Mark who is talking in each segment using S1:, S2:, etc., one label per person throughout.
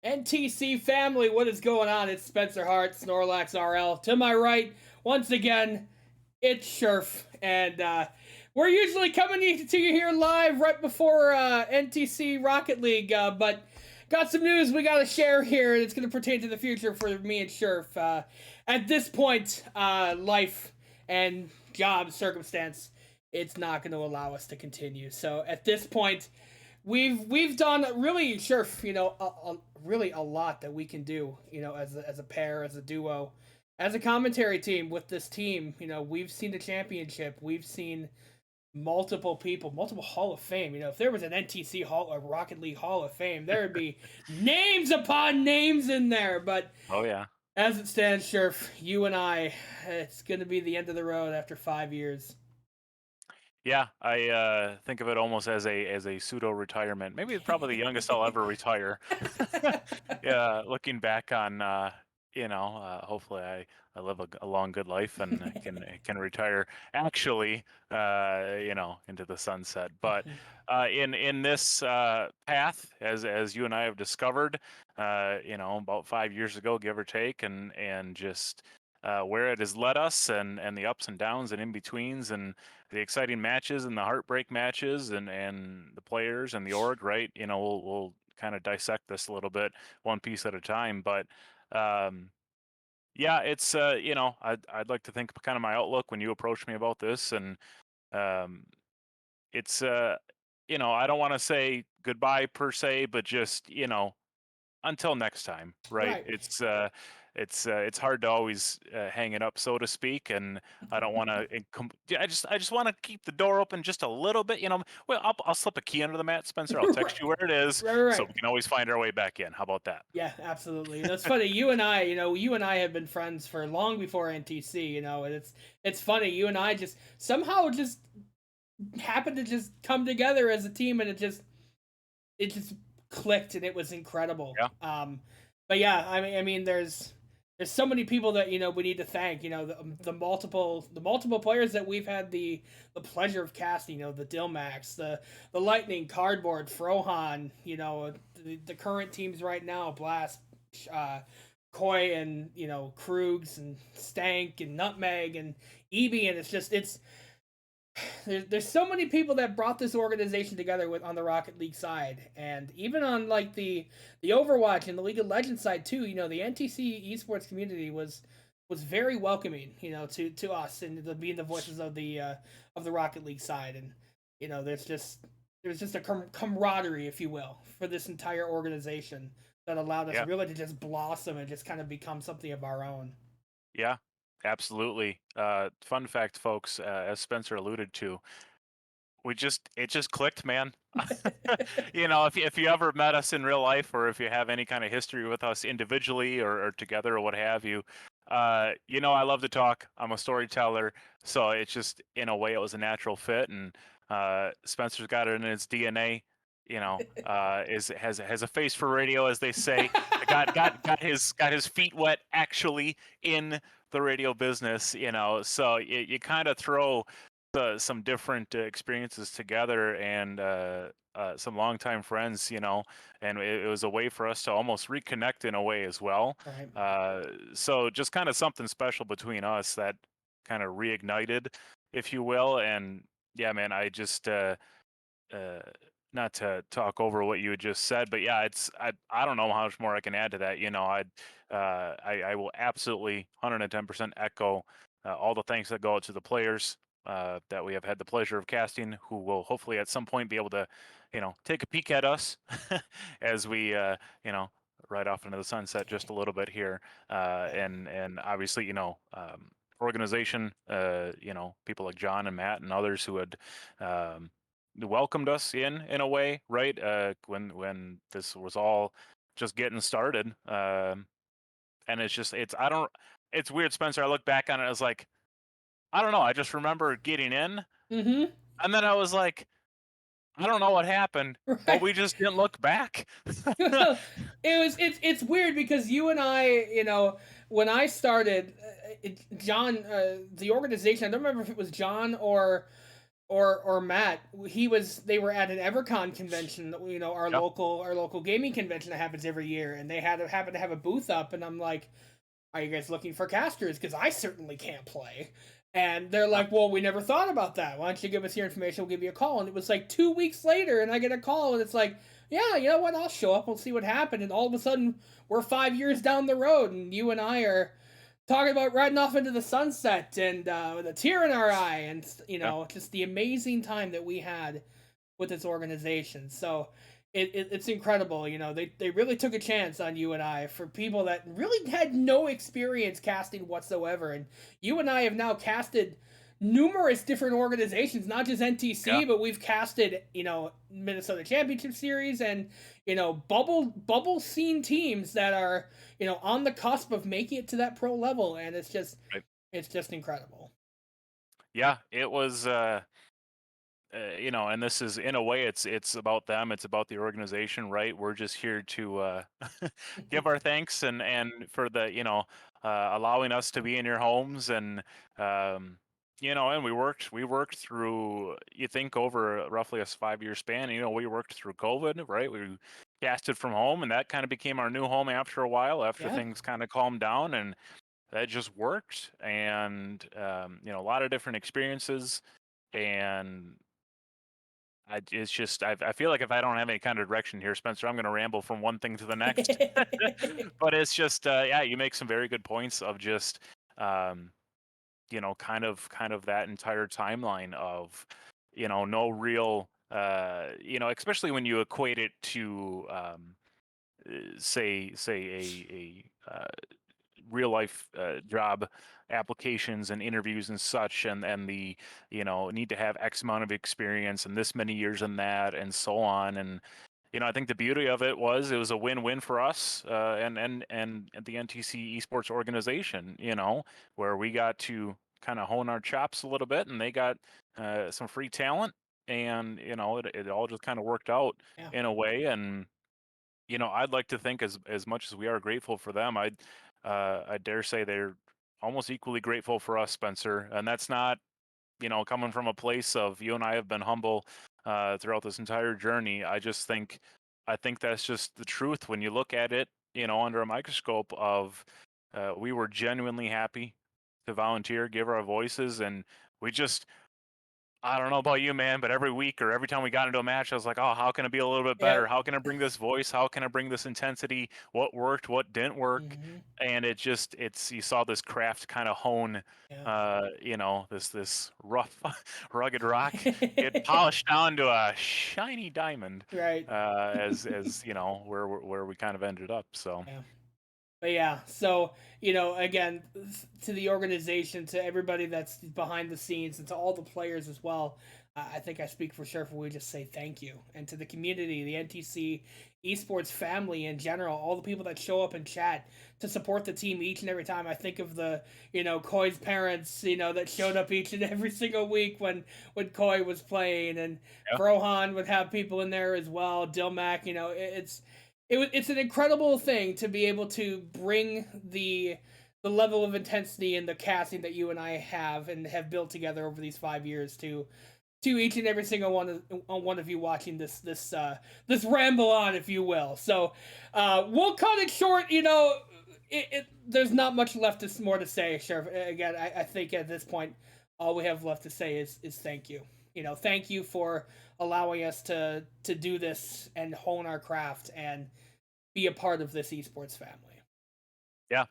S1: NTC Family, what is going on? It's Spencer Hart, Snorlax RL. To my right, once again, it's Scherf. And we're usually coming to you here live right before NTC Rocket League, but got some news we got to share here, and it's going to pertain to the future for me and Scherf. At this point, life and job circumstance, it's not going to allow us to continue. So at this point, we've done really sure really a lot that we can do as a pair, as a duo, as a commentary team with this team. We've seen the championship, we've seen multiple people, multiple Hall of Fame. If there was an NTC Hall or Rocket League Hall of Fame, there would be names upon names in there. But
S2: Oh yeah.
S1: as it stands, Scherf, you and I, it's going to be the end of the road after 5 years.
S2: Yeah, I think of it almost as a pseudo retirement. Maybe it's probably the youngest I'll ever retire. Yeah, looking back on hopefully I live a long good life and I can retire actually into the sunset. But in this path as you and I have discovered about 5 years ago, give or take, and just where it has led us, and the ups and downs and in betweens, and the exciting matches and the heartbreak matches, and the players and the org, right? We'll kind of dissect this a little bit, one piece at a time. But um, yeah, it's I'd like to think kind of my outlook when you approached me about this, and um, it's I don't want to say goodbye per se, but just until next time, right?
S1: Right.
S2: It's hard to always hang it up, so to speak, and I don't want to. I just want to keep the door open just a little bit. Well, I'll slip a key under the mat, Spencer. I'll text you
S1: Right.
S2: where it is,
S1: Right.
S2: so
S1: Right.
S2: we can always find our way back in. How about that?
S1: Yeah, absolutely. It's funny. You and I have been friends for long before NTC. And it's funny. You and I just somehow just happened to just come together as a team, and it just clicked, and it was incredible.
S2: Yeah,
S1: But yeah, I mean, there's so many people that we need to thank. The multiple players that we've had the pleasure of casting. The Dilmax, the Lightning, Cardboard, Frohan. The current teams right now: Blast, uh, Koi, and Krugs, and Stank, and Nutmeg, and EB, and there's so many people that brought this organization together on the Rocket League side, and even on like the Overwatch and the League of Legends side too. The NTC esports community was very welcoming, to us, and to being the voices of the Rocket League side. And there's just a camaraderie, if you will, for this entire organization that allowed us
S2: yeah,
S1: really to just blossom and just kind of become something of our own.
S2: yeah, absolutely. Fun fact, folks, as Spencer alluded to, it just clicked, man. If you ever met us in real life, or if you have any kind of history with us individually, or together, or what have you, I love to talk. I'm a storyteller, so it's just, in a way, it was a natural fit. And Spencer's got it in his DNA. Is has a face for radio, as they say. Got his feet wet, actually, in the radio business. So you kind of throw some different experiences together, and some longtime friends, and it was a way for us to almost reconnect in a way as well.
S1: Right.
S2: So just kind of something special between us that kind of reignited, if you will. And yeah, man, I just uh, not to talk over what you had just said, but yeah, I don't know how much more I can add to that. I will absolutely 110% echo all the thanks that go out to the players that we have had the pleasure of casting, who will hopefully at some point be able to, take a peek at us as we, ride off into the sunset just a little bit here. And obviously, organization, people like John and Matt and others who had welcomed us in a way, right? When this was all just getting started. And it's I don't it's weird, Spencer. I look back on it as like, I don't know. I just remember getting in,
S1: Mm-hmm.
S2: and then I was like, I don't know what happened, but
S1: Right.
S2: we just didn't look back.
S1: It's weird because you and I, when I started, John, the organization, I don't remember if it was John or Matt, they were at an EverCon convention,
S2: Yeah.
S1: our local gaming convention that happens every year, and they happened to have a booth up, and I'm like, are you guys looking for casters? Because I certainly can't play. And they're
S2: Yeah.
S1: like, well, we never thought about that. Why don't you give us your information? We'll give you a call. And it was like 2 weeks later, and I get a call, and it's like, yeah, you know what? I'll show up. We'll see what happened. And all of a sudden, we're 5 years down the road, and you and I are talking about riding off into the sunset and with a tear in our eye, and
S2: Yeah.
S1: just the amazing time that we had with this organization. So it's incredible. They really took a chance on you and I for people that really had no experience casting whatsoever. And you and I have now casted numerous different organizations, not just
S2: Yeah.
S1: NTC, but we've casted, Minnesota Championship Series and, bubble scene teams that are, on the cusp of making it to that pro level. And
S2: Right.
S1: it's just incredible.
S2: Yeah. It was. And this is in a way, it's about them. It's about the organization, right? We're just here to give our thanks and for the allowing us to be in your homes um, and we worked through you think over roughly a 5 year span. We worked through COVID, right? We casted from home, and that kind of became our new home after a while, after
S1: Yeah.
S2: things kind of calmed down, and that just worked. And a lot of different experiences. And it's just I feel like if I don't have any kind of direction here, Spencer, I'm going to ramble from one thing to the next. But it's just yeah, you make some very good points of just um, kind of that entire timeline of no real especially when you equate it to say a real life job applications and interviews and such, and the need to have X amount of experience and this many years in that and so on. And I think the beauty of it was a win-win for us and the NTC esports organization, where we got to kind of hone our chops a little bit, and they got some free talent. And it all just kind of worked out
S1: Yeah.
S2: in a way. And I'd like to think, as much as we are grateful for them, I dare say they're almost equally grateful for us, Spencer. And that's not, coming from a place of you and I have been humble throughout this entire journey. I think that's just the truth when you look at it, under a microscope of we were genuinely happy to volunteer, give our voices, and we just I don't know about you, man, but every week or every time we got into a match, I was like, "Oh, how can it be a little bit
S1: Yeah.
S2: better? How can I bring this voice? How can I bring this intensity? What worked? What didn't work?"
S1: Hmm.
S2: And it's you saw this craft kind of hone,
S1: Yeah.
S2: this rough, rugged rock get polished down to a shiny diamond,
S1: Right.
S2: as where we kind of ended up. So
S1: Yeah. But yeah, so again, to the organization, to everybody that's behind the scenes, and to all the players as well, I think I speak for sure if we just say thank you, and to the community, the NTC esports family in general, all the people that show up and chat to support the team each and every time. I think of the Koi's parents, that showed up each and every single week when Koi was playing, and
S2: yeah,
S1: Brohan would have people in there as well. Dilmac, it's an incredible thing to be able to bring the level of intensity and the casting that you and I have built together over these 5 years to each and every single one of you watching this ramble on, if you will. So we'll cut it short. There's not much left more to say, Sheriff. Again, I think at this point, all we have left to say is thank you. Thank you for allowing us to do this and hone our craft and be a part of this esports family.
S2: yeah.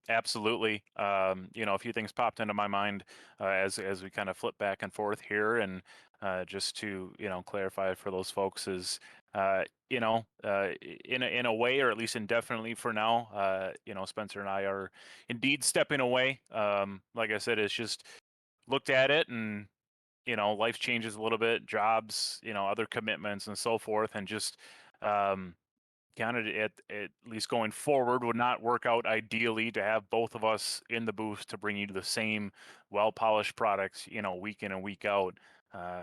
S2: Absolutely. A few things popped into my mind as we kind of flip back and forth here, and just to clarify for those folks is in a way, or at least indefinitely for now, Spencer and I are indeed stepping away. Like I said, it's just looked at it, and life changes a little bit, jobs, other commitments and so forth, and just um, kind of at least going forward would not work out ideally to have both of us in the booth to bring you the same well polished products, week in and week out.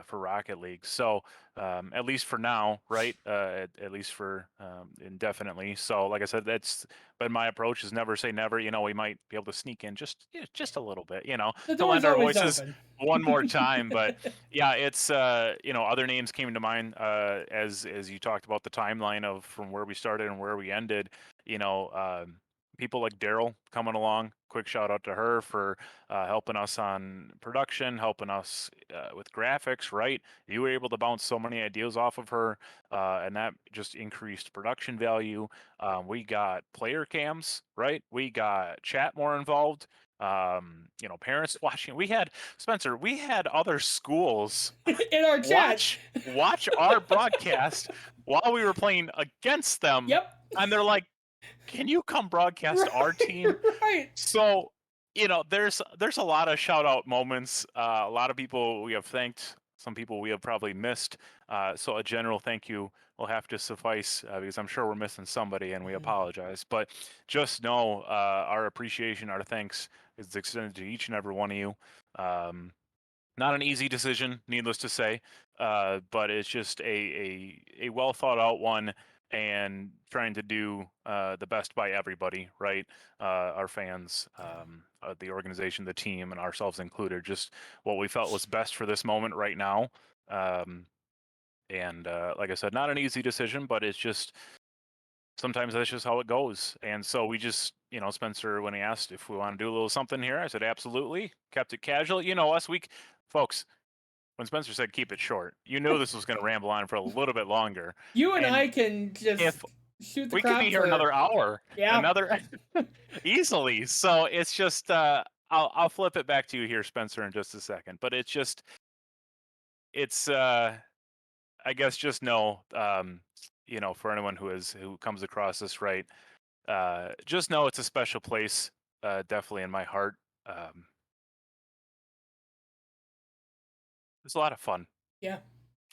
S2: for Rocket League. So at least for now, right? At least for indefinitely. So like I said, that's been my approach is never say never. You know, we might be able to sneak in just a little bit, you know,
S1: The
S2: to
S1: door's
S2: lend our
S1: always
S2: voices
S1: open.
S2: one more time. But yeah, it's you know, other names came to mind as you talked about the timeline of from where we started and where we ended. You know, people like Daryl coming along. Quick shout out to her for helping us on production, helping us with graphics. Right, you were able to bounce so many ideas off of her, and that just increased production value. We got player cams, right? We got chat more involved. You know, parents watching. We had Spencer. We had other schools
S1: In our chat.
S2: watch our broadcast while we were playing against them,
S1: Yep.
S2: and they're like, "Can you come broadcast our team?"
S1: Right.
S2: So, you know, there's a lot of shout out moments. A lot of people we have thanked, some people we have probably missed. So a general thank you will have to suffice because I'm sure we're missing somebody, and we apologize. But just know our appreciation, our thanks is extended to each and every one of you. Not an easy decision, needless to say, but it's just a well thought out one, and trying to do the best by everybody, right? Our fans, the organization, the team, and ourselves included. Just what we felt was best for this moment right now. Um, and like I said, not an easy decision, but it's just sometimes that's just how it goes. And so we just, you know, Spencer, when he asked if we want to do a little something here, I said absolutely. Kept it casual. You know us, folks, when Spencer said keep it short, you knew this was going to ramble on for a little bit longer.
S1: You and
S2: And
S1: I can just
S2: if
S1: shoot the
S2: we could be
S1: crap
S2: here
S1: for,
S2: another hour,
S1: yeah.
S2: another easily. So it's just I'll flip it back to you here, Spencer, in just a second. But it's just it's I guess just know you know, for anyone who comes across this right, just know it's a special place, definitely in my heart. Um, it's a lot of fun.
S1: Yeah.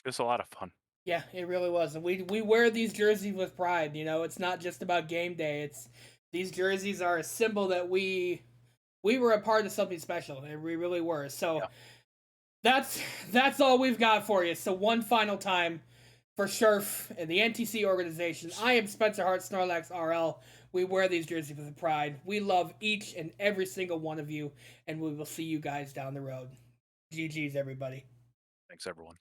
S2: It's a lot of fun.
S1: Yeah, it really was. And we wear these jerseys with pride, you know. It's not just about game day. It's these jerseys are a symbol that we were a part of something special. And we really were. So
S2: Yeah.
S1: that's that's all we've got for you. So one final time for Scherf and the NTC organization. I am Spencer Hart, Snorlax RL. We wear these jerseys with pride. We love each and every single one of you, and we will see you guys down the road. GG's, everybody.
S2: Thanks, everyone.